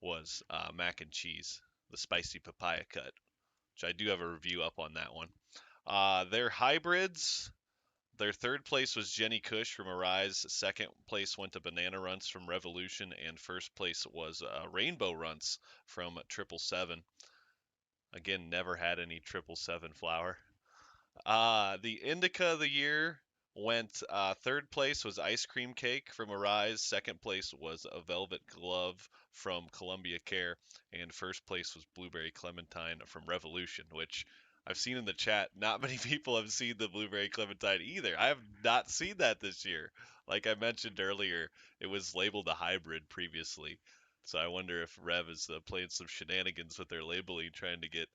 was Mac and Cheese, the spicy papaya cut, which I do have a review up on that one. Their hybrids, their third place was Jenny KUSH from AERIZ. Second place went to Banana RUNTZ from Revolution, and first place was Rainbow RUNTZ from 777. Again, never had any 777 flower. The Indica of the year went third place was Ice Cream Cake from AERIZ. Second place was a Velvet Glove from Columbia Care, and first place was Blueberry Clementine from Revolution, which I've seen in the chat. Not many people have seen the Blueberry Clementine either. I have not seen that this year. Like I mentioned earlier, it was labeled a hybrid previously. So I wonder if Rev is playing some shenanigans with their labeling, trying to get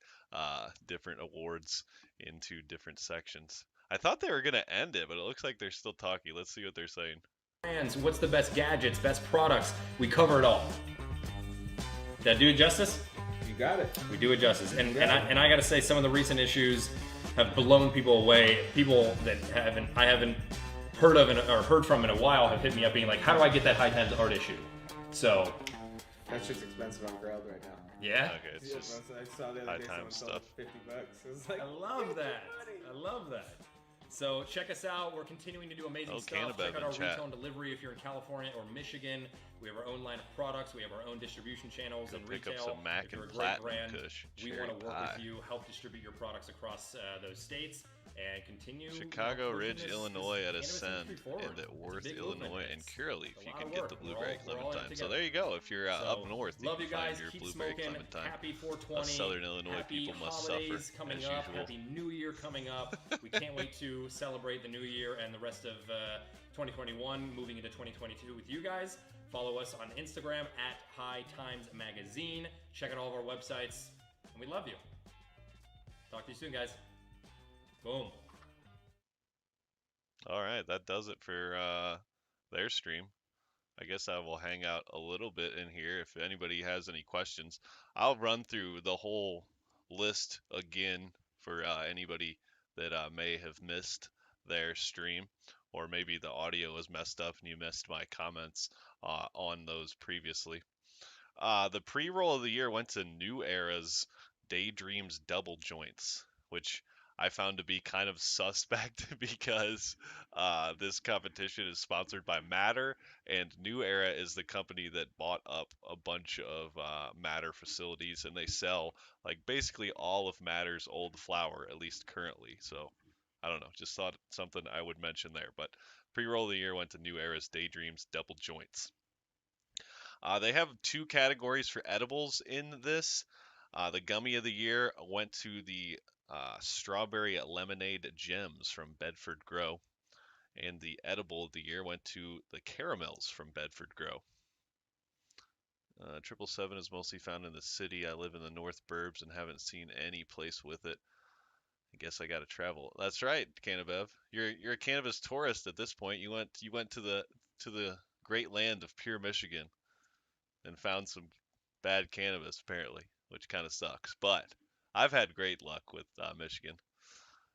different awards into different sections. I thought they were going to end it, but it looks like they're still talking. Let's see what they're saying. What's the best gadgets, best products? We cover it all. Did that do it justice? You got it. We do it justice. And I got to say, some of the recent issues have blown people away. People that I haven't heard of or heard from in a while have hit me up being like, how do I get that High Times art issue? So that's just expensive on Grailed right now. Yeah. Okay, it's just I saw the other High day Times stuff. $50. It was like, I love that. I love that. So check us out. We're continuing to do amazing stuff. CANNAB Check out our in chat. retail and delivery if you're in California or Michigan. We have our own line of products. We have our own distribution channels and pick retail. up some Mac if you're and a great Platinum brand, Kush we cherry want to work pie. with you, help distribute your products across those states, and continue. Chicago Ridge, this Illinois at cannabis Ascend, industry forward. and at It's a Worth, big Illinois, movement. and Curaleaf. It's a You lot can of get work. the We're Blueberry all in it Clementine. So together. there you go. If you're up So, north, you love can you guys. find your Keep Blueberry smoking. Clementine. Happy 420. Us Southern Illinois Happy people must holidays suffer, coming as up. usual. Happy New Year coming up. We can't wait to celebrate the new year and the rest of 2021, moving into 2022 with you guys. Follow us on Instagram at High Times Magazine. Check out all of our websites, and we love you. Talk to you soon, guys. Boom. All right, that does it for their stream. I guess I will hang out a little bit in here. If anybody has any questions, I'll run through the whole list again for anybody that may have missed their stream, or maybe the audio was messed up and you missed my comments on those previously. The pre-roll of the year went to New Era's Daydreams Double Joints, which I found to be kind of suspect because this competition is sponsored by Matter, and New Era is the company that bought up a bunch of Matter facilities, and they sell like basically all of Matter's old flower, at least currently. So I don't know, just thought something I would mention there. But pre-roll of the year went to New Era's Daydreams Double Joints. They have two categories for edibles in this. The gummy of the year went to the strawberry lemonade gems from Bedford Grow, and the edible of the year went to the caramels from Bedford Grow. 777 is mostly found in the city. I live in the North Burbs and haven't seen any place with it. I guess I got to travel. That's right, CANNAB. You're a cannabis tourist at this point. You went to the great land of pure Michigan and found some bad cannabis apparently, which kind of sucks. But I've had great luck with Michigan.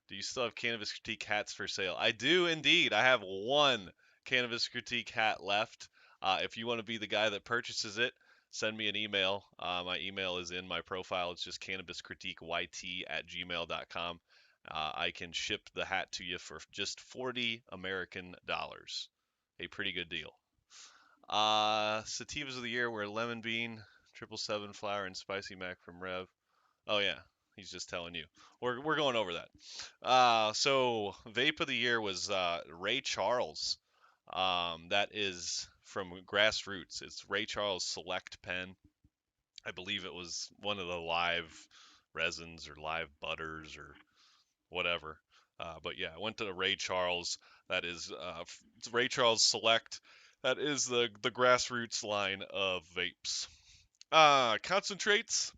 Do you still have Cannabis Critique hats for sale? I do indeed. I have one Cannabis Critique hat left. If you want to be the guy that purchases it, send me an email. My email is in my profile. It's just cannabiscritiqueyt@gmail.com. I can ship the hat to you for just 40 American dollars. A pretty good deal. Sativas of the year were Lemon Bean, 777 Flower, and Spicy Mac from Rev. Oh yeah, he's just telling you. We're going over that. So vape of the year was Ray Charles. That is from Grassroots. It's Ray Charles Select Pen. I believe it was one of the live resins or live butters or whatever. But yeah, I went to the Ray Charles. That is Ray Charles Select. That is the Grassroots line of vapes. Concentrates.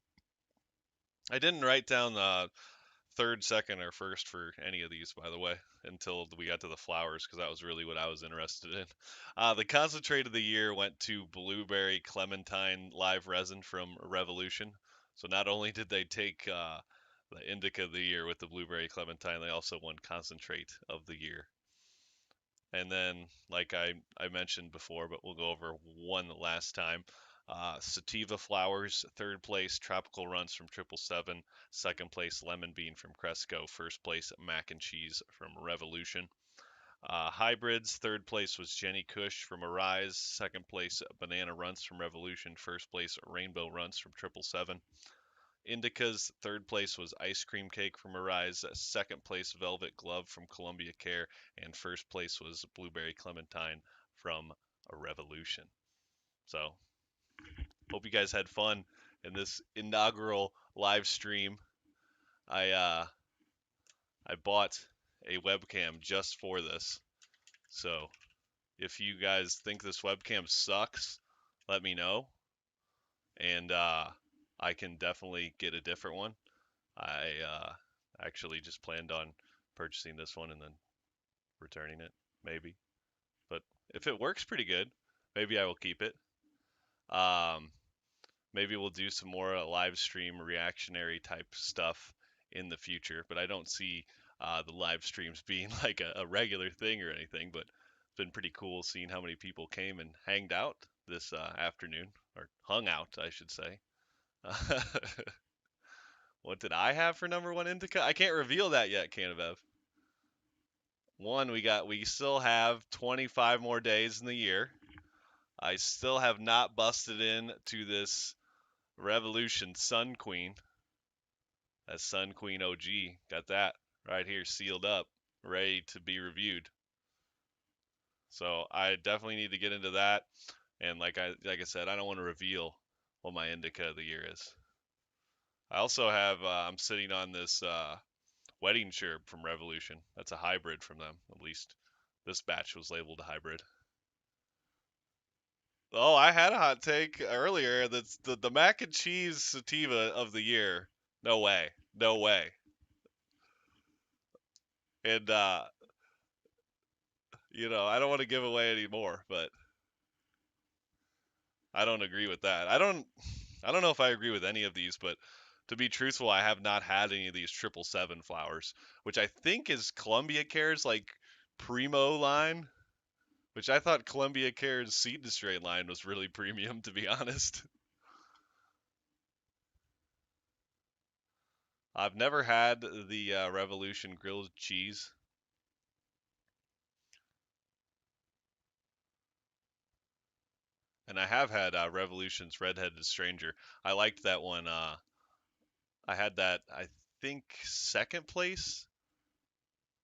I didn't write down third, second, or first for any of these, by the way, until we got to the flowers, because that was really what I was interested in. The concentrate of the year went to Blueberry Clementine Live Resin from Revolution. So not only did they take the Indica of the year with the Blueberry Clementine, they also won Concentrate of the year. And then, like I mentioned before, but we'll go over one last time. Sativa Flowers, third place, Tropical Runs from 777, second place, Lemon Bean from Cresco, first place, Mac and Cheese from Revolution. Hybrids, third place was Jenny KUSH from AERIZ, second place, Banana RUNTZ from Revolution, first place, Rainbow RUNTZ from 777. Indica's third place was Ice Cream Cake from AERIZ, second place Velvet Glove from Columbia Care, and first place was Blueberry Clementine from a Revolution. So, hope you guys had fun in this inaugural live stream. I bought a webcam just for this. So, if you guys think this webcam sucks, let me know, and I can definitely get a different one. I actually just planned on purchasing this one and then returning it, maybe. But if it works pretty good, maybe I will keep it. Maybe we'll do some more live stream reactionary type stuff in the future. But I don't see the live streams being like a regular thing or anything. But it's been pretty cool seeing how many people came and hanged out this afternoon, or hung out, I should say. What did I have for number one indica? I can't reveal that yet, Cannabev. One, we still have 25 more days in the year. I still have not busted in to this Revolution Sun Queen. That Sun Queen OG. Got that right here sealed up, ready to be reviewed. So I definitely need to get into that. And like I said, I don't want to reveal what my indica of the year is. I also have I'm sitting on this wedding sherb from Revolution. That's a hybrid from them. At least this batch was labeled a hybrid. Oh, I had a hot take earlier. That's the mac and cheese sativa of the year. No way. No way. And I don't want to give away any more, but I don't agree with that. I don't know if I agree with any of these, but to be truthful, I have not had any of these 777 flowers, which I think is Columbia Care's like primo line, which I thought Columbia Care's Seed and Strain line was really premium, to be honest. I've never had the Revolution grilled cheese. And I have had Revolution's Redheaded Stranger. I liked that one. I had that, I think, second place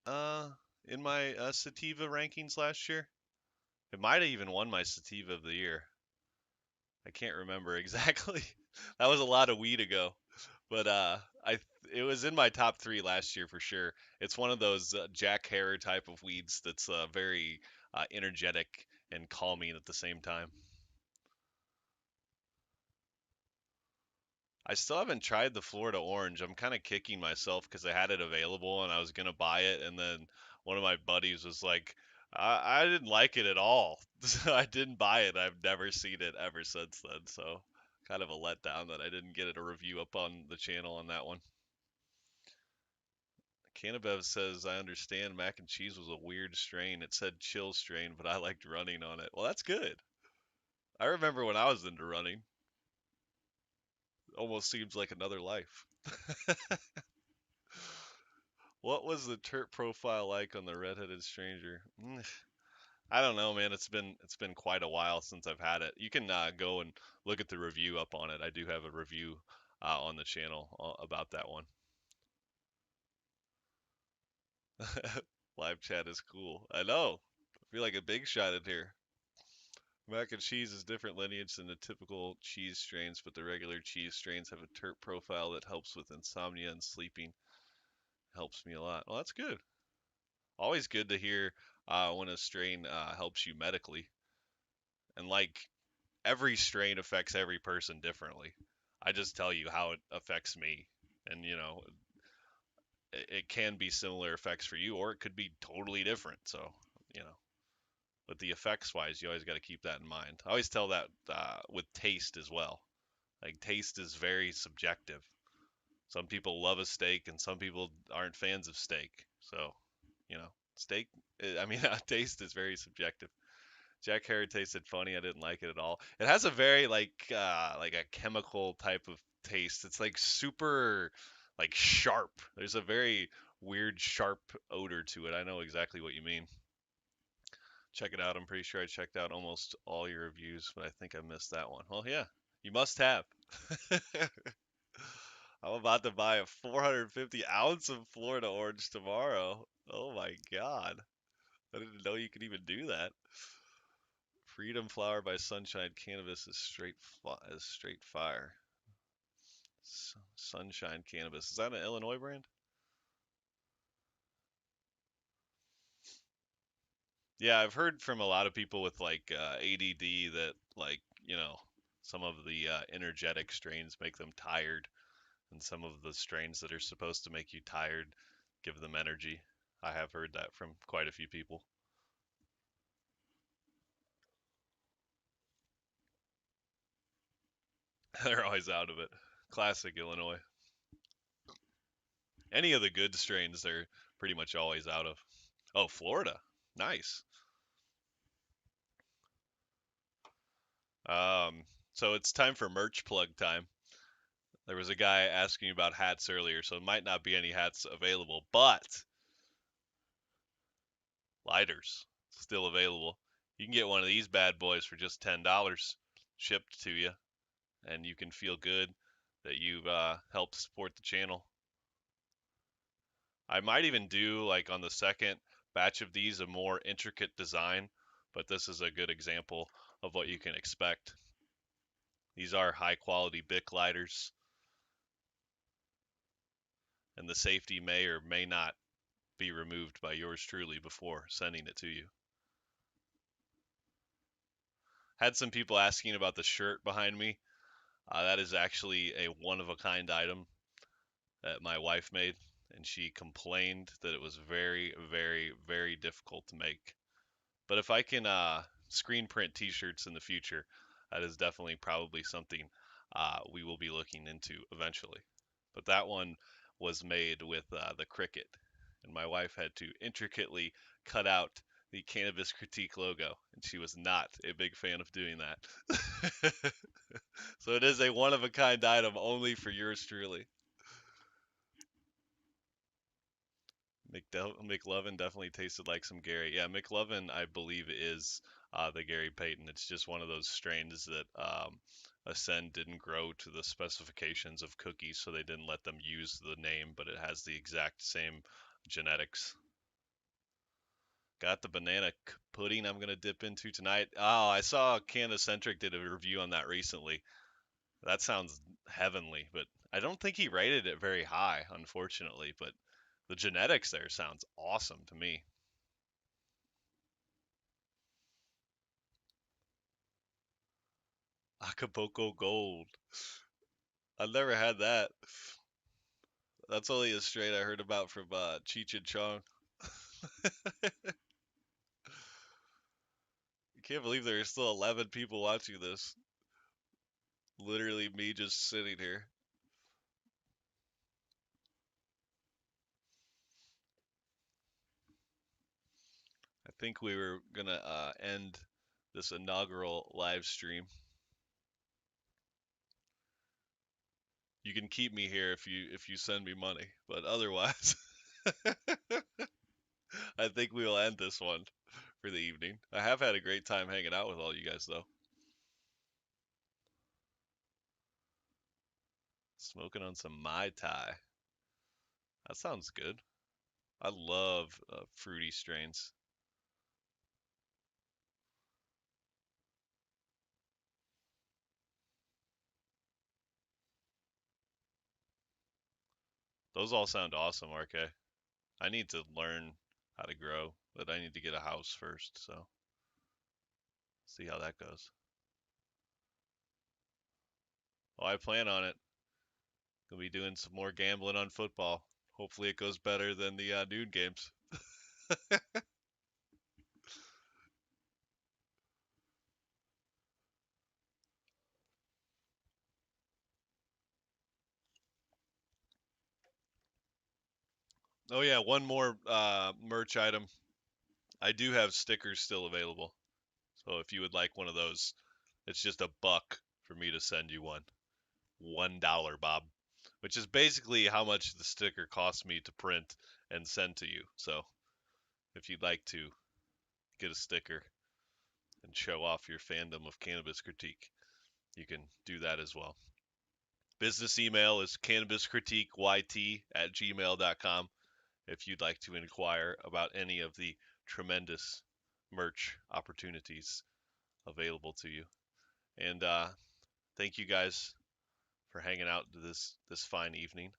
uh, in my Sativa rankings last year. It might have even won my Sativa of the year. I can't remember exactly. That was a lot of weed ago, but I it was in my top three last year for sure. It's one of those Jack Herer type of weeds that's very energetic and calming at the same time. I still haven't tried the Florida Orange. I'm kind of kicking myself because I had it available and I was gonna buy it, and then one of my buddies was like, I didn't like it at all, so I didn't buy it. I've never seen it ever since then. So kind of a letdown that I didn't get it a review up on the channel on that one. Cannabev says, I understand mac and cheese was a weird strain. It said chill strain, but I liked running on it. Well, that's good. I remember when I was into running. Almost seems like another life. What was the TERP profile like on the redheaded stranger? I don't know, man. It's been quite a while since I've had it. You can go and look at the review up on it. I do have a review on the channel about that one. Live chat is cool. I know. I feel like a big shot in here. Mac and cheese is different lineage than the typical cheese strains, but the regular cheese strains have a terp profile that helps with insomnia and sleeping. Helps me a lot. Well, that's good. Always good to hear when a strain helps you medically. And like every strain affects every person differently. I just tell you how it affects me. And it can be similar effects for you, or it could be totally different. So, you know, but the effects wise, you always got to keep that in mind. I always tell that with taste as well. Like taste is very subjective. Some people love a steak, and some people aren't fans of steak. So, steak. I mean, taste is very subjective. Jack Herod tasted funny. I didn't like it at all. It has a very like a chemical type of taste. It's like super like sharp. There's a very weird sharp odor to it. I know exactly what you mean. Check it out. I'm pretty sure I checked out almost all your reviews, but I think I missed that one. Well, yeah, you must have. I'm about to buy a 450-ounce of Florida Orange tomorrow. Oh my God. I didn't know you could even do that. Freedom Flower by Sunshine Cannabis is straight fire. Sunshine Cannabis. Is that an Illinois brand? Yeah, I've heard from a lot of people with like ADD that some of the energetic strains make them tired, and some of the strains that are supposed to make you tired give them energy. I have heard that from quite a few people. They're always out of it. Classic Illinois. Any of the good strains, they're pretty much always out of. Oh, Florida. Nice. So it's time for merch plug time. There was a guy asking about hats earlier, so it might not be any hats available, but lighters still available. You can get one of these bad boys for just $10 shipped to you, and you can feel good that you've helped support the channel. I might even do, like, on the second batch of these, a more intricate design, but this is a good example of what you can expect. These are high quality Bic lighters, and the safety may or may not be removed by yours truly before sending it to you. Had some people asking about the shirt behind me. That is actually a one-of-a-kind item that my wife made, and she complained that it was very, very, very difficult to make. But if I can screen print T-shirts in the future, that is definitely probably something we will be looking into eventually. But that one was made with the Cricut, and my wife had to intricately cut out the Cannabis Critique logo, and she was not a big fan of doing that. So it is a one-of-a-kind item only for yours truly. McLovin definitely tasted like some Gary. Yeah, McLovin, I believe, is the Gary Payton. It's just one of those strains that Ascend didn't grow to the specifications of cookies, so they didn't let them use the name, but it has the exact same genetics. Got the banana pudding I'm gonna dip into tonight. Oh, I saw Canada Centric did a review on that recently. That sounds heavenly, but I don't think he rated it very high, unfortunately. But the genetics there sounds awesome to me. Acapulco Gold. I've never had that. That's only a strain I heard about from Cheech and Chong. I can't believe there are still 11 people watching this. Literally me just sitting here. I think we were gonna end this inaugural live stream. You can keep me here if you send me money, but otherwise, I think we will end this one for the evening. I have had a great time hanging out with all you guys though. Smoking on some Mai Tai. That sounds good. I love fruity strains. Those all sound awesome, RK. I need to learn how to grow, but I need to get a house first, so see how that goes. Well, I plan on it. Gonna be doing some more gambling on football. Hopefully it goes better than the noon games. Oh yeah, one more merch item. I do have stickers still available. So if you would like one of those, it's just $1 for me to send you one. $1, Bob, which is basically how much the sticker cost me to print and send to you. So if you'd like to get a sticker and show off your fandom of Cannabis Critique, you can do that as well. Business email is cannabiscritiqueyt@gmail.com if you'd like to inquire about any of the tremendous merch opportunities available to you. And thank you guys for hanging out this fine evening.